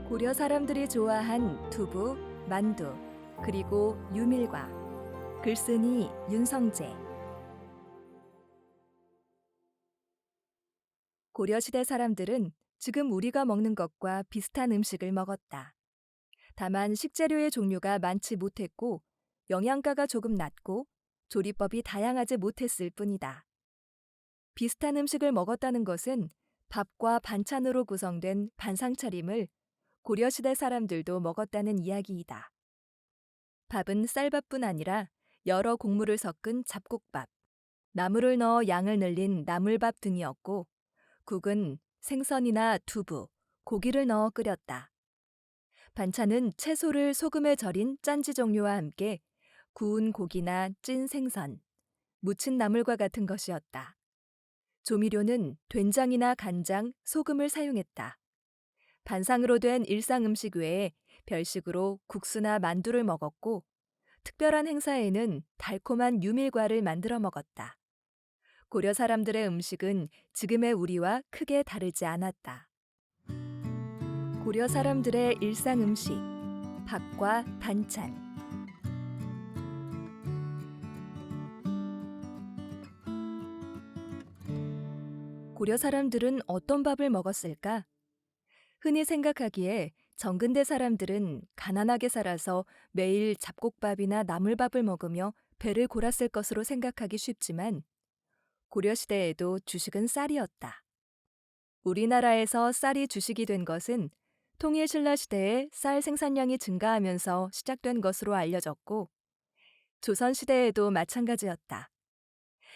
고려 사람들이 좋아한 두부, 만두, 그리고 유밀과. 글쓴이 윤성재. 고려시대 사람들은 지금 우리가 먹는 것과 비슷한 음식을 먹었다. 다만 식재료의 종류가 많지 못했고 영양가가 조금 낮고 조리법이 다양하지 못했을 뿐이다. 비슷한 음식을 먹었다는 것은 밥과 반찬으로 구성된 반상차림을 고려시대 사람들도 먹었다는 이야기이다. 밥은 쌀밥뿐 아니라 여러 곡물을 섞은 잡곡밥, 나물을 넣어 양을 늘린 나물밥 등이었고, 국은 생선이나 두부, 고기를 넣어 끓였다. 반찬은 채소를 소금에 절인 짠지 종류와 함께 구운 고기나 찐 생선, 무친 나물과 같은 것이었다. 조미료는 된장이나 간장, 소금을 사용했다. 반상으로 된 일상 음식 외에 별식으로 국수나 만두를 먹었고, 특별한 행사에는 달콤한 유밀과를 만들어 먹었다. 고려 사람들의 음식은 지금의 우리와 크게 다르지 않았다. 고려 사람들의 일상 음식, 밥과 반찬. 고려 사람들은 어떤 밥을 먹었을까? 흔히 생각하기에 정근대 사람들은 가난하게 살아서 매일 잡곡밥이나 나물밥을 먹으며 배를 골았을 것으로 생각하기 쉽지만 고려시대에도 주식은 쌀이었다. 우리나라에서 쌀이 주식이 된 것은 통일신라 시대에 쌀 생산량이 증가하면서 시작된 것으로 알려졌고 조선시대에도 마찬가지였다.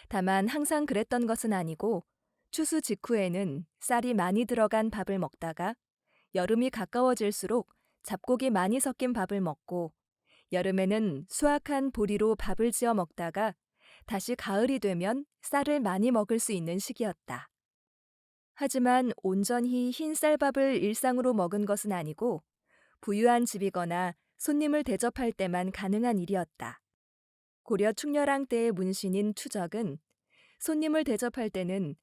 다만 항상 그랬던 것은 아니고 추수 직후에는 쌀이 많이 들어간 밥을 먹다가 여름이 가까워질수록 잡곡이 많이 섞인 밥을 먹고 여름에는 수확한 보리로 밥을 지어 먹다가 다시 가을이 되면 쌀을 많이 먹을 수 있는 시기였다. 하지만 온전히 흰 쌀밥을 일상으로 먹은 것은 아니고 부유한 집이거나 손님을 대접할 때만 가능한 일이었다. 고려 충렬왕 때의 문신인 추적은 손님을 대접할 때는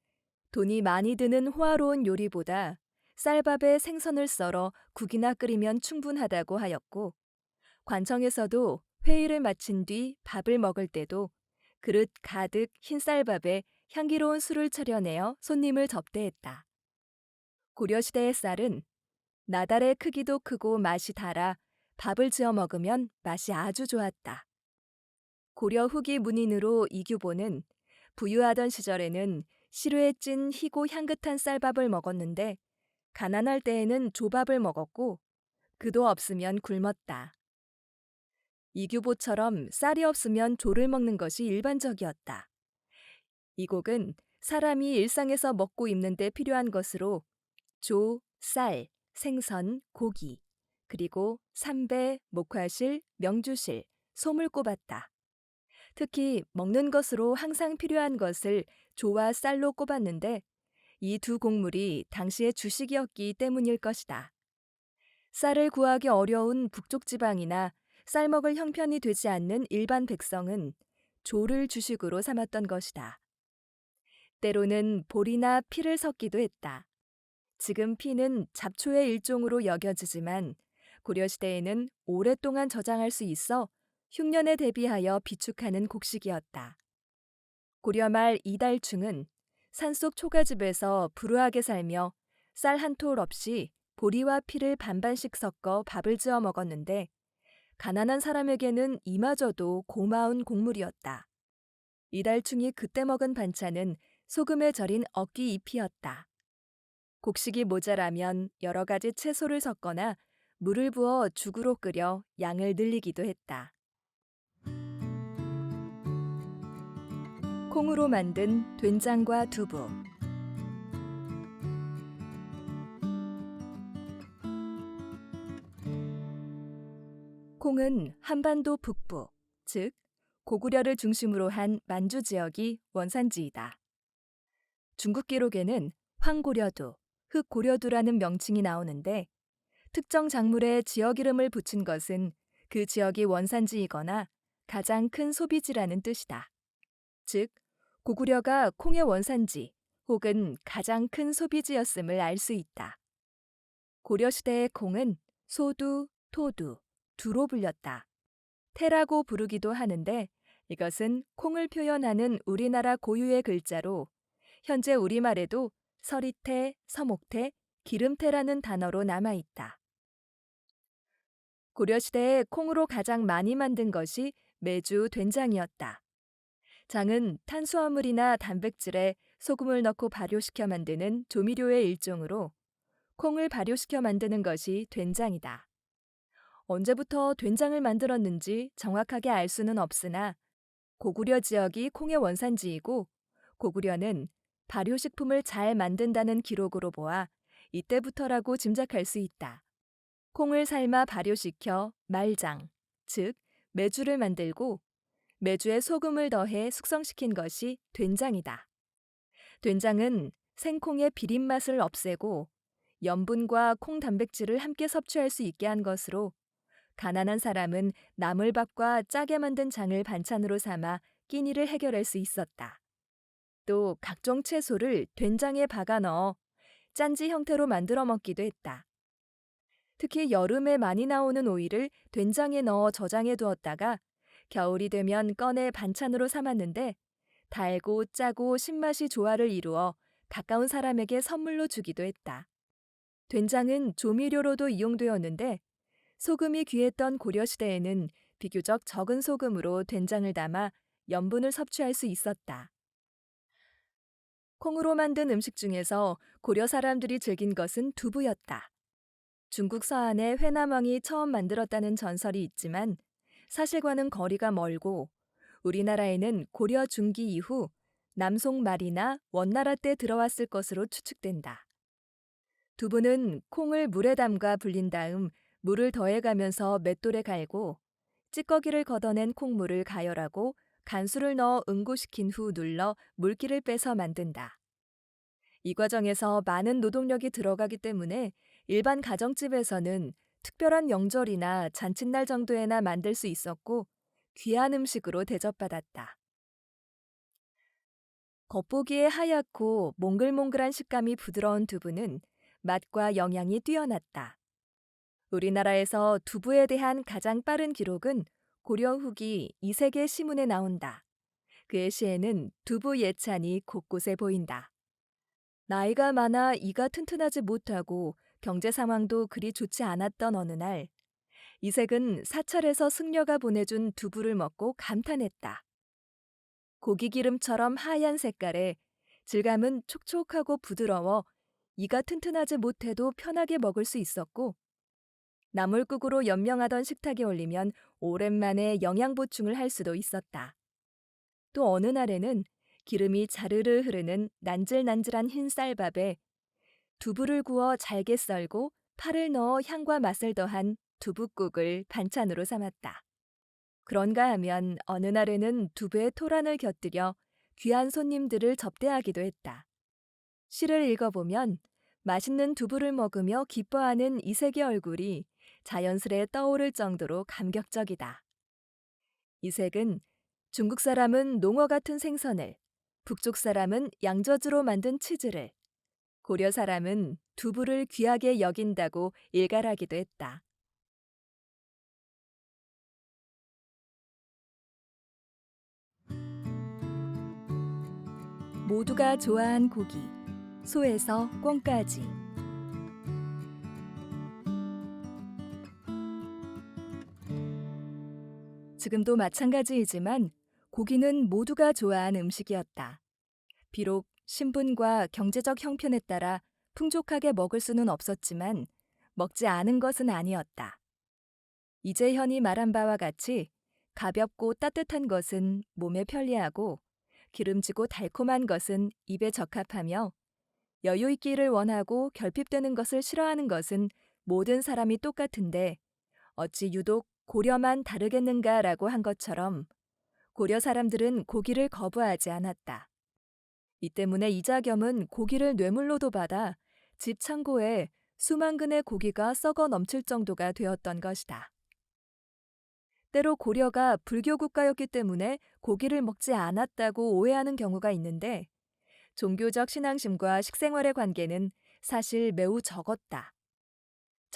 돈이 많이 드는 호화로운 요리보다 쌀밥에 생선을 썰어 국이나 끓이면 충분하다고 하였고 관청에서도 회의를 마친 뒤 밥을 먹을 때도 그릇 가득 흰 쌀밥에 향기로운 술을 차려내어 손님을 접대했다. 고려시대의 쌀은 나달의 크기도 크고 맛이 달아 밥을 지어 먹으면 맛이 아주 좋았다. 고려 후기 문인으로 이규보는 부유하던 시절에는 시루에 찐 희고 향긋한 쌀밥을 먹었는데 가난할 때에는 조밥을 먹었고 그도 없으면 굶었다. 이규보처럼 쌀이 없으면 조를 먹는 것이 일반적이었다. 이 곡은 사람이 일상에서 먹고 입는 데 필요한 것으로 조, 쌀, 생선, 고기, 그리고 삼배, 목화실, 명주실, 솜을 꼽았다. 특히 먹는 것으로 항상 필요한 것을 조와 쌀로 꼽았는데 이 두 곡물이 당시의 주식이었기 때문일 것이다. 쌀을 구하기 어려운 북쪽 지방이나 쌀 먹을 형편이 되지 않는 일반 백성은 조를 주식으로 삼았던 것이다. 때로는 보리나 피를 섞기도 했다. 지금 피는 잡초의 일종으로 여겨지지만 고려시대에는 오랫동안 저장할 수 있어 흉년에 대비하여 비축하는 곡식이었다. 고려 말 이달충은 산속 초가집에서 불우하게 살며 쌀 한 톨 없이 보리와 피를 반반씩 섞어 밥을 지어 먹었는데 가난한 사람에게는 이마저도 고마운 곡물이었다. 이달충이 그때 먹은 반찬은 소금에 절인 어끼 잎이었다. 곡식이 모자라면 여러 가지 채소를 섞거나 물을 부어 죽으로 끓여 양을 늘리기도 했다. 콩으로 만든 된장과 두부. 콩은 한반도 북부, 즉 고구려를 중심으로 한 만주 지역이 원산지이다. 중국 기록에는 황고려도, 흑고려도라는 명칭이 나오는데 특정 작물에 지역 이름을 붙인 것은 그 지역이 원산지이거나 가장 큰 소비지라는 뜻이다. 즉, 고구려가 콩의 원산지 혹은 가장 큰 소비지였음을 알 수 있다. 고려시대의 콩은 소두, 토두, 두로 불렸다. 태라고 부르기도 하는데 이것은 콩을 표현하는 우리나라 고유의 글자로 현재 우리말에도 서리태, 서목태, 기름태라는 단어로 남아있다. 고려시대에 콩으로 가장 많이 만든 것이 메주 된장이었다. 장은 탄수화물이나 단백질에 소금을 넣고 발효시켜 만드는 조미료의 일종으로 콩을 발효시켜 만드는 것이 된장이다. 언제부터 된장을 만들었는지 정확하게 알 수는 없으나 고구려 지역이 콩의 원산지이고 고구려는 발효식품을 잘 만든다는 기록으로 보아 이때부터라고 짐작할 수 있다. 콩을 삶아 발효시켜 말장, 즉 메주를 만들고 메주에 소금을 더해 숙성시킨 것이 된장이다. 된장은 생콩의 비린 맛을 없애고 염분과 콩 단백질을 함께 섭취할 수 있게 한 것으로 가난한 사람은 나물밥과 짜게 만든 장을 반찬으로 삼아 끼니를 해결할 수 있었다. 또 각종 채소를 된장에 박아 넣어 짠지 형태로 만들어 먹기도 했다. 특히 여름에 많이 나오는 오이를 된장에 넣어 저장해 두었다가 겨울이 되면 꺼내 반찬으로 삼았는데 달고 짜고 신맛이 조화를 이루어 가까운 사람에게 선물로 주기도 했다. 된장은 조미료로도 이용되었는데 소금이 귀했던 고려시대에는 비교적 적은 소금으로 된장을 담아 염분을 섭취할 수 있었다. 콩으로 만든 음식 중에서 고려 사람들이 즐긴 것은 두부였다. 중국 서안에 회남왕이 처음 만들었다는 전설이 있지만 사실과는 거리가 멀고 우리나라에는 고려 중기 이후 남송 말이나 원나라 때 들어왔을 것으로 추측된다. 두부는 콩을 물에 담가 불린 다음 물을 더해가면서 맷돌에 갈고 찌꺼기를 걷어낸 콩물을 가열하고 간수를 넣어 응고시킨 후 눌러 물기를 빼서 만든다. 이 과정에서 많은 노동력이 들어가기 때문에 일반 가정집에서는 특별한 명절이나 잔칫날 정도에나 만들 수 있었고 귀한 음식으로 대접받았다. 겉보기에 하얗고 몽글몽글한 식감이 부드러운 두부는 맛과 영양이 뛰어났다. 우리나라에서 두부에 대한 가장 빠른 기록은 고려 후기 이세계 시문에 나온다. 그의 시에는 두부 예찬이 곳곳에 보인다. 나이가 많아 이가 튼튼하지 못하고 경제 상황도 그리 좋지 않았던 어느 날, 이색은 사찰에서 승려가 보내준 두부를 먹고 감탄했다. 고기 기름처럼 하얀 색깔에 질감은 촉촉하고 부드러워 이가 튼튼하지 못해도 편하게 먹을 수 있었고 나물국으로 연명하던 식탁에 올리면 오랜만에 영양 보충을 할 수도 있었다. 또 어느 날에는 기름이 자르르 흐르는 난질난질한 흰 쌀밥에 두부를 구워 잘게 썰고 파를 넣어 향과 맛을 더한 두부국을 반찬으로 삼았다. 그런가 하면 어느 날에는 두부에 토란을 곁들여 귀한 손님들을 접대하기도 했다. 시를 읽어보면 맛있는 두부를 먹으며 기뻐하는 이색의 얼굴이 자연스레 떠오를 정도로 감격적이다. 이색은 중국 사람은 농어 같은 생선을, 북쪽 사람은 양젖으로 만든 치즈를, 고려 사람은 두부를 귀하게 여긴다고 일갈하기도 했다. 모두가 좋아한 고기, 소에서 꿩까지. 지금도 마찬가지이지만 고기는 모두가 좋아하는 음식이었다. 비록 신분과 경제적 형편에 따라 풍족하게 먹을 수는 없었지만 먹지 않은 것은 아니었다. 이재현이 말한 바와 같이 가볍고 따뜻한 것은 몸에 편리하고 기름지고 달콤한 것은 입에 적합하며 여유 있기를 원하고 결핍되는 것을 싫어하는 것은 모든 사람이 똑같은데 어찌 유독 고려만 다르겠는가라고 한 것처럼 고려 사람들은 고기를 거부하지 않았다. 이 때문에 이자겸은 고기를 뇌물로도 받아 집 창고에 수만 근의 고기가 썩어 넘칠 정도가 되었던 것이다. 때로 고려가 불교 국가였기 때문에 고기를 먹지 않았다고 오해하는 경우가 있는데 종교적 신앙심과 식생활의 관계는 사실 매우 적었다.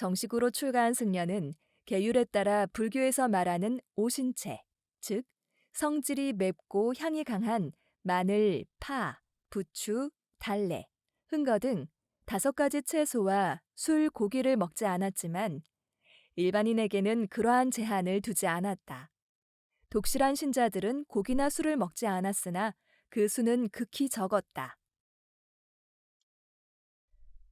정식으로 출가한 승려는 계율에 따라 불교에서 말하는 오신채, 즉 성질이 맵고 향이 강한 마늘, 파, 부추, 달래, 흥거 등 5가지 채소와 술, 고기를 먹지 않았지만 일반인에게는 그러한 제한을 두지 않았다. 독실한 신자들은 고기나 술을 먹지 않았으나 그 수는 극히 적었다.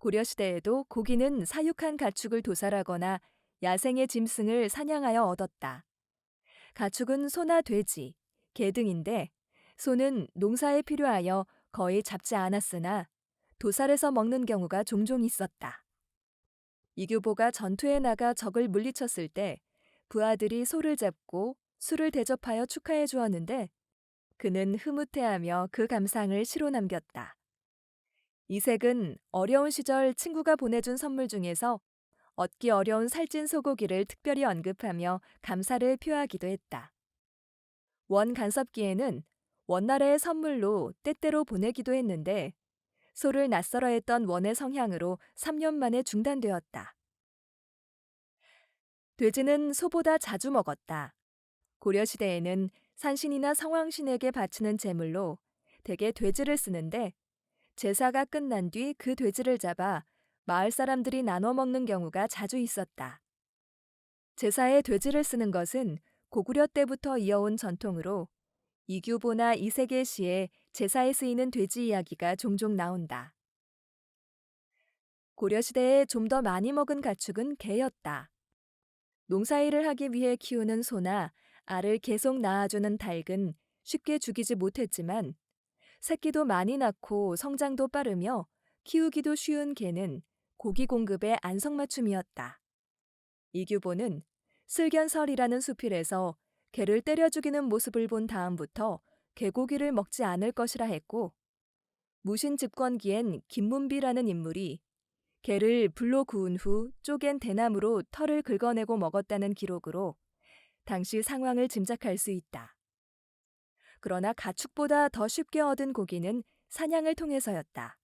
고려시대에도 고기는 사육한 가축을 도살하거나 야생의 짐승을 사냥하여 얻었다. 가축은 소나 돼지, 개 등인데 소는 농사에 필요하여 거의 잡지 않았으나 도살해서 먹는 경우가 종종 있었다. 이규보가 전투에 나가 적을 물리쳤을 때 부하들이 소를 잡고 술을 대접하여 축하해 주었는데 그는 흐뭇해하며 그 감상을 시로 남겼다. 이색은 어려운 시절 친구가 보내준 선물 중에서 얻기 어려운 살찐 소고기를 특별히 언급하며 감사를 표하기도 했다. 원 간섭기에는 원나라의 선물로 때때로 보내기도 했는데 소를 낯설어 했던 원의 성향으로 3년 만에 중단되었다. 돼지는 소보다 자주 먹었다. 고려시대에는 산신이나 성왕신에게 바치는 제물로 대개 돼지를 쓰는데 제사가 끝난 뒤 그 돼지를 잡아 마을 사람들이 나눠 먹는 경우가 자주 있었다. 제사에 돼지를 쓰는 것은 고구려 때부터 이어온 전통으로 이규보나 이색의 시에 제사에 쓰이는 돼지 이야기가 종종 나온다. 고려시대에 좀 더 많이 먹은 가축은 개였다. 농사일을 하기 위해 키우는 소나 알을 계속 낳아주는 닭은 쉽게 죽이지 못했지만 새끼도 많이 낳고 성장도 빠르며 키우기도 쉬운 개는 고기 공급의 안성맞춤이었다. 이규보는 슬견설이라는 수필에서 개를 때려 죽이는 모습을 본 다음부터 개고기를 먹지 않을 것이라 했고 무신 집권기엔 김문비라는 인물이 개를 불로 구운 후 쪼갠 대나무로 털을 긁어내고 먹었다는 기록으로 당시 상황을 짐작할 수 있다. 그러나 가축보다 더 쉽게 얻은 고기는 사냥을 통해서였다.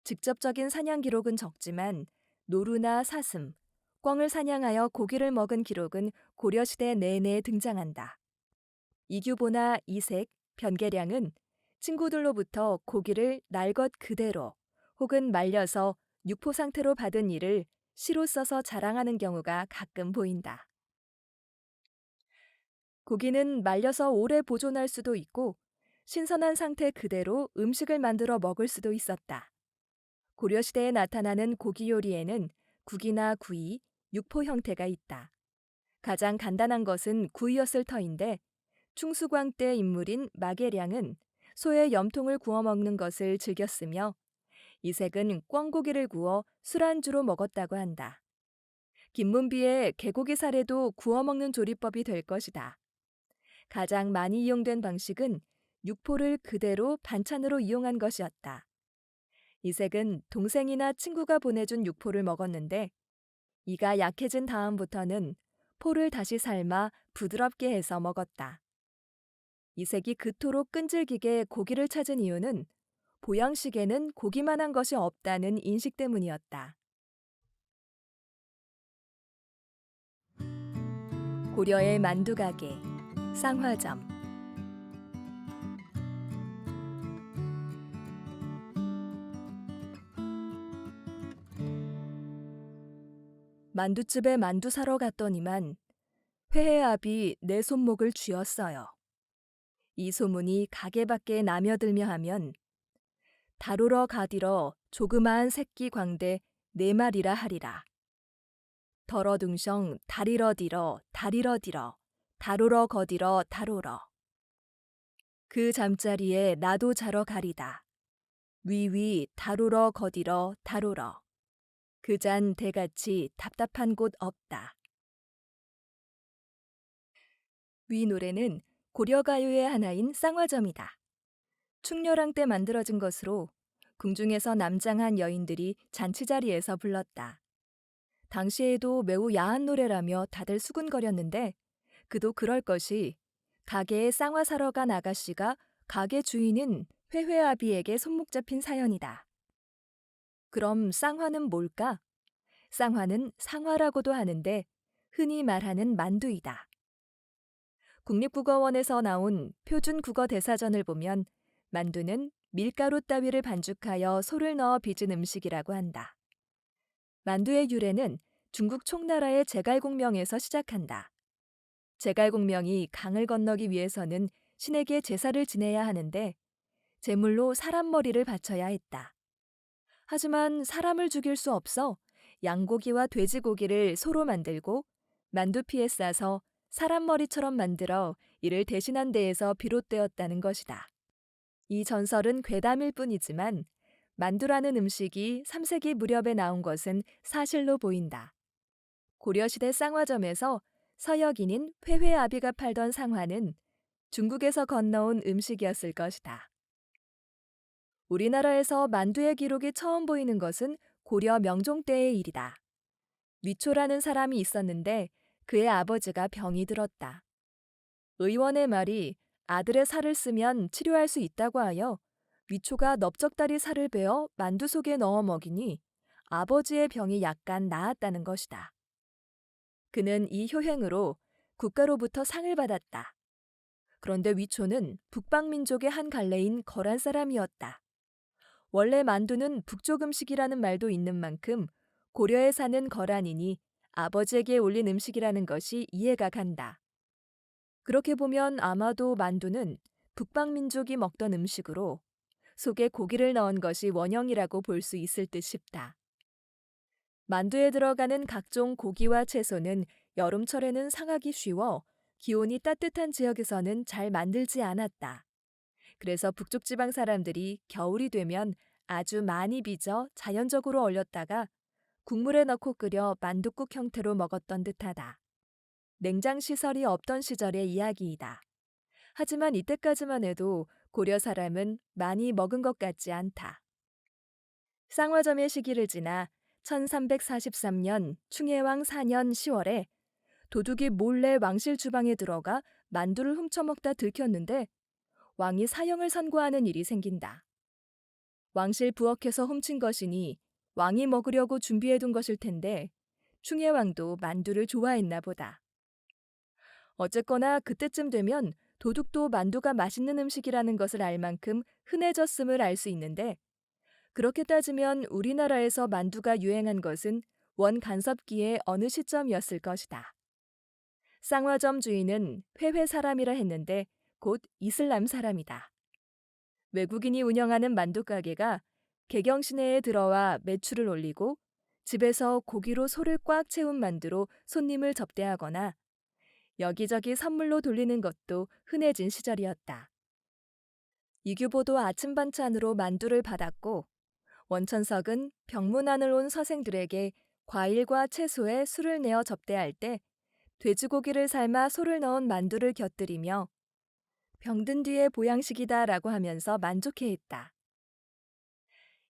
직접적인 사냥 기록은 적지만 노루나 사슴, 꿩을 사냥하여 고기를 먹은 기록은 고려시대 내내 등장한다. 이규보나 이색, 변계량은 친구들로부터 고기를 날 것 그대로 혹은 말려서 육포 상태로 받은 이를 시로 써서 자랑하는 경우가 가끔 보인다. 고기는 말려서 오래 보존할 수도 있고 신선한 상태 그대로 음식을 만들어 먹을 수도 있었다. 고려시대에 나타나는 고기 요리에는 국이나 구이, 육포 형태가 있다. 가장 간단한 것은 구이였을 터인데 충수광 때 인물인 마계량은 소의 염통을 구워 먹는 것을 즐겼으며 이색은 꿩고기를 구워 술안주로 먹었다고 한다. 김문비의 개고기 사례도 구워 먹는 조리법이 될 것이다. 가장 많이 이용된 방식은 육포를 그대로 반찬으로 이용한 것이었다. 이색은 동생이나 친구가 보내준 육포를 먹었는데 이가 약해진 다음부터는 포를 다시 삶아 부드럽게 해서 먹었다. 이색이 그토록 끈질기게 고기를 찾은 이유는 보양식에는 고기만한 것이 없다는 인식 때문이었다. 고려의 만두가게, 쌍화점. 만두집에 만두 사러 갔더니만 회해압이 내 손목을 쥐었어요. 이 소문이 가게 밖에 나며들며 하면 다루러 가디러 조그마한 새끼 광대 4마리라 하리라. 덜어둥성 다리러 디러 다리러 디러 다루러 거디러 다루러. 그 잠자리에 나도 자러 가리다. 위위 다루러 거디러 다루러. 그 잔 대같이 답답한 곳 없다. 위 노래는 고려가요의 하나인 쌍화점이다. 충렬왕 때 만들어진 것으로 궁중에서 남장한 여인들이 잔치자리에서 불렀다. 당시에도 매우 야한 노래라며 다들 수군거렸는데 그도 그럴 것이 가게에 쌍화 사러 간 아가씨가 가게 주인인 회회아비에게 손목 잡힌 사연이다. 그럼 쌍화는 뭘까? 쌍화는 상화라고도 하는데 흔히 말하는 만두이다. 국립국어원에서 나온 표준국어 대사전을 보면 만두는 밀가루 따위를 반죽하여 소를 넣어 빚은 음식이라고 한다. 만두의 유래는 중국 총나라의 제갈공명에서 시작한다. 제갈공명이 강을 건너기 위해서는 신에게 제사를 지내야 하는데 제물로 사람 머리를 바쳐야 했다. 하지만 사람을 죽일 수 없어 양고기와 돼지고기를 소로 만들고 만두피에 싸서 사람 머리처럼 만들어 이를 대신한 데에서 비롯되었다는 것이다. 이 전설은 괴담일 뿐이지만 만두라는 음식이 3세기 무렵에 나온 것은 사실로 보인다. 고려시대 쌍화점에서 서역인인 회회아비가 팔던 상화는 중국에서 건너온 음식이었을 것이다. 우리나라에서 만두의 기록이 처음 보이는 것은 고려 명종 때의 일이다. 위초라는 사람이 있었는데 그의 아버지가 병이 들었다. 의원의 말이 아들의 살을 쓰면 치료할 수 있다고 하여 위초가 넓적다리 살을 베어 만두 속에 넣어 먹이니 아버지의 병이 약간 나았다는 것이다. 그는 이 효행으로 국가로부터 상을 받았다. 그런데 위초는 북방민족의 한 갈래인 거란 사람이었다. 원래 만두는 북쪽 음식이라는 말도 있는 만큼 고려에 사는 거란이니 아버지에게 올린 음식이라는 것이 이해가 간다. 그렇게 보면 아마도 만두는 북방민족이 먹던 음식으로 속에 고기를 넣은 것이 원형이라고 볼 수 있을 듯 싶다. 만두에 들어가는 각종 고기와 채소는 여름철에는 상하기 쉬워 기온이 따뜻한 지역에서는 잘 만들지 않았다. 그래서 북쪽 지방 사람들이 겨울이 되면 아주 많이 빚어 자연적으로 얼렸다가 국물에 넣고 끓여 만둣국 형태로 먹었던 듯하다. 냉장 시설이 없던 시절의 이야기이다. 하지만 이때까지만 해도 고려 사람은 많이 먹은 것 같지 않다. 쌍화점의 시기를 지나 1343년 충해왕 4년 10월에 도둑이 몰래 왕실 주방에 들어가 만두를 훔쳐먹다 들켰는데 왕이 사형을 선고하는 일이 생긴다. 왕실 부엌에서 훔친 것이니 왕이 먹으려고 준비해둔 것일 텐데 충해왕도 만두를 좋아했나 보다. 어쨌거나 그때쯤 되면 도둑도 만두가 맛있는 음식이라는 것을 알 만큼 흔해졌음을 알 수 있는데 그렇게 따지면 우리나라에서 만두가 유행한 것은 원간섭기의 어느 시점이었을 것이다. 쌍화점 주인은 회회 사람이라 했는데 곧 이슬람 사람이다. 외국인이 운영하는 만두 가게가 개경 시내에 들어와 매출을 올리고 집에서 고기로 소를 꽉 채운 만두로 손님을 접대하거나 여기저기 선물로 돌리는 것도 흔해진 시절이었다. 이규보도 아침 반찬으로 만두를 받았고 원천석은 병문안을 온 서생들에게 과일과 채소에 술을 내어 접대할 때 돼지고기를 삶아 소를 넣은 만두를 곁들이며 병든 뒤의 보양식이다라고 하면서 만족해했다.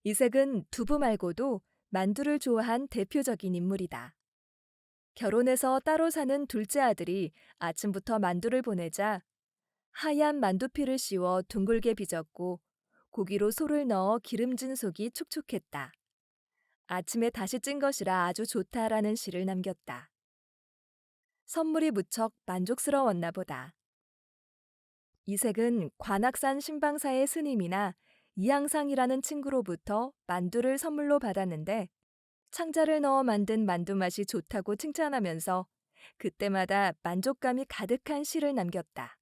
이색은 두부 말고도 만두를 좋아한 대표적인 인물이다. 결혼해서 따로 사는 둘째 아들이 아침부터 만두를 보내자 하얀 만두피를 씌워 둥글게 빚었고 고기로 소를 넣어 기름진 속이 촉촉했다. 아침에 다시 찐 것이라 아주 좋다라는 시를 남겼다. 선물이 무척 만족스러웠나 보다. 이색은 관악산 신방사의 스님이나 이항상이라는 친구로부터 만두를 선물로 받았는데 창자를 넣어 만든 만두 맛이 좋다고 칭찬하면서 그때마다 만족감이 가득한 시를 남겼다.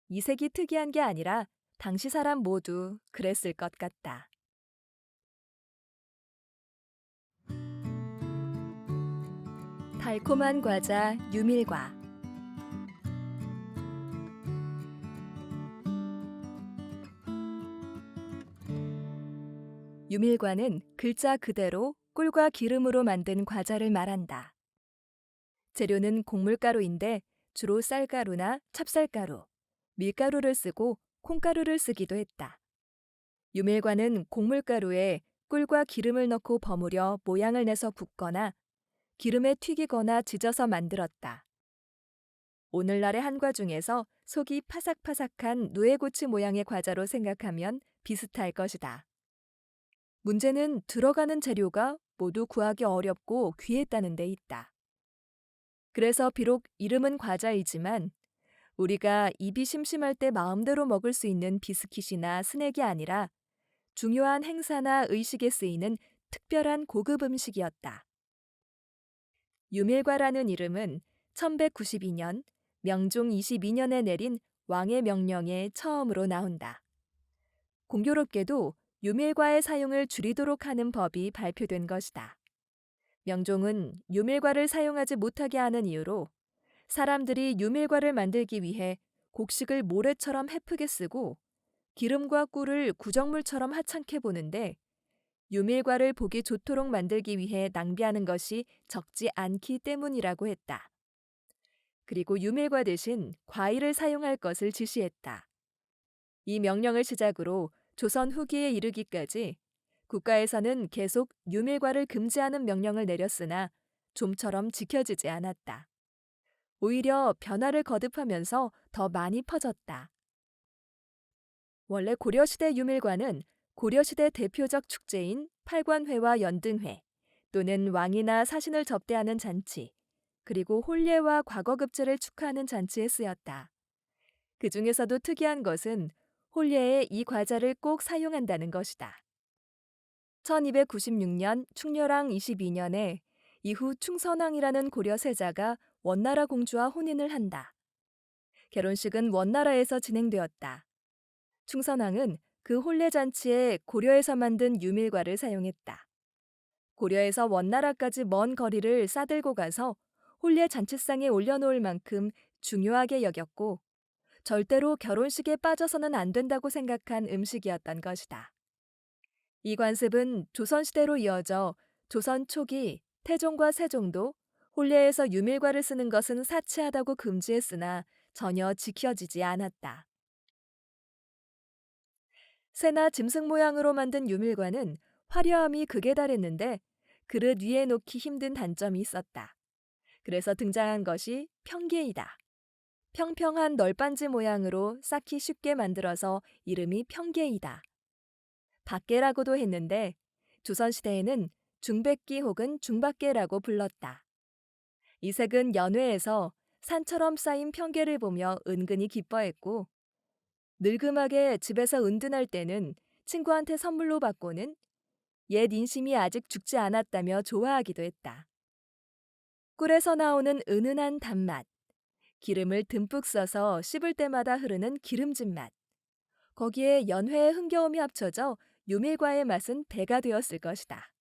이색이 특이한 게 아니라 당시 사람 모두 그랬을 것 같다. 달콤한 과자 유밀과. 유밀과는 글자 그대로 꿀과 기름으로 만든 과자를 말한다. 재료는 곡물가루인데 주로 쌀가루나 찹쌀가루, 밀가루를 쓰고 콩가루를 쓰기도 했다. 유밀과는 곡물가루에 꿀과 기름을 넣고 버무려 모양을 내서 굽거나 기름에 튀기거나 지져서 만들었다. 오늘날의 한과 중에서 속이 파삭파삭한 누에고치 모양의 과자로 생각하면 비슷할 것이다. 문제는 들어가는 재료가 모두 구하기 어렵고 귀했다는 데 있다. 그래서 비록 이름은 과자이지만 우리가 입이 심심할 때 마음대로 먹을 수 있는 비스킷이나 스낵이 아니라 중요한 행사나 의식에 쓰이는 특별한 고급 음식이었다. 유밀과라는 이름은 1192년 명종 22년에 내린 왕의 명령에 처음으로 나온다. 공교롭게도 유밀과의 사용을 줄이도록 하는 법이 발표된 것이다. 명종은 유밀과를 사용하지 못하게 하는 이유로 사람들이 유밀과를 만들기 위해 곡식을 모래처럼 헤프게 쓰고 기름과 꿀을 구정물처럼 하찮게 보는데 유밀과를 보기 좋도록 만들기 위해 낭비하는 것이 적지 않기 때문이라고 했다. 그리고 유밀과 대신 과일을 사용할 것을 지시했다. 이 명령을 시작으로 조선 후기에 이르기까지 국가에서는 계속 유밀과를 금지하는 명령을 내렸으나 좀처럼 지켜지지 않았다. 오히려 변화를 거듭하면서 더 많이 퍼졌다. 원래 고려시대 유밀과는 고려시대 대표적 축제인 팔관회와 연등회 또는 왕이나 사신을 접대하는 잔치, 그리고 혼례와 과거급제를 축하하는 잔치에 쓰였다. 그 중에서도 특이한 것은 혼례에 이 과자를 꼭 사용한다는 것이다. 1296년 충렬왕 22년에 이후 충선왕이라는 고려 세자가 원나라 공주와 혼인을 한다. 결혼식은 원나라에서 진행되었다. 충선왕은 그 혼례잔치에 고려에서 만든 유밀과를 사용했다. 고려에서 원나라까지 먼 거리를 싸들고 가서 혼례 잔치상에 올려놓을 만큼 중요하게 여겼고 절대로 결혼식에 빠져서는 안 된다고 생각한 음식이었던 것이다. 이 관습은 조선시대로 이어져 조선 초기 태종과 세종도 혼례에서 유밀과를 쓰는 것은 사치하다고 금지했으나 전혀 지켜지지 않았다. 새나 짐승 모양으로 만든 유밀과는 화려함이 극에 달했는데 그릇 위에 놓기 힘든 단점이 있었다. 그래서 등장한 것이 평계이다. 평평한 널빤지 모양으로 쌓기 쉽게 만들어서 이름이 평계이다. 박계라고도 했는데 조선시대에는 중백기 혹은 중박계라고 불렀다. 이 색은 연회에서 산처럼 쌓인 평계를 보며 은근히 기뻐했고 늙음하게 집에서 은둔할 때는 친구한테 선물로 받고는 옛 인심이 아직 죽지 않았다며 좋아하기도 했다. 꿀에서 나오는 은은한 단맛, 기름을 듬뿍 써서 씹을 때마다 흐르는 기름진 맛, 거기에 연회의 흥겨움이 합쳐져 유밀과의 맛은 배가 되었을 것이다.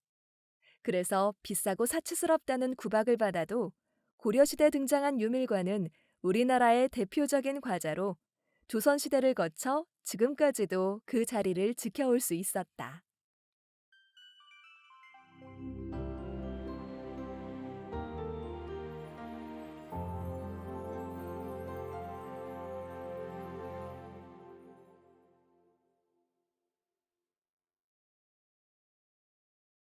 그래서 비싸고 사치스럽다는 구박을 받아도 고려시대 등장한 유밀과는 우리나라의 대표적인 과자로 조선시대를 거쳐 지금까지도 그 자리를 지켜올 수 있었다.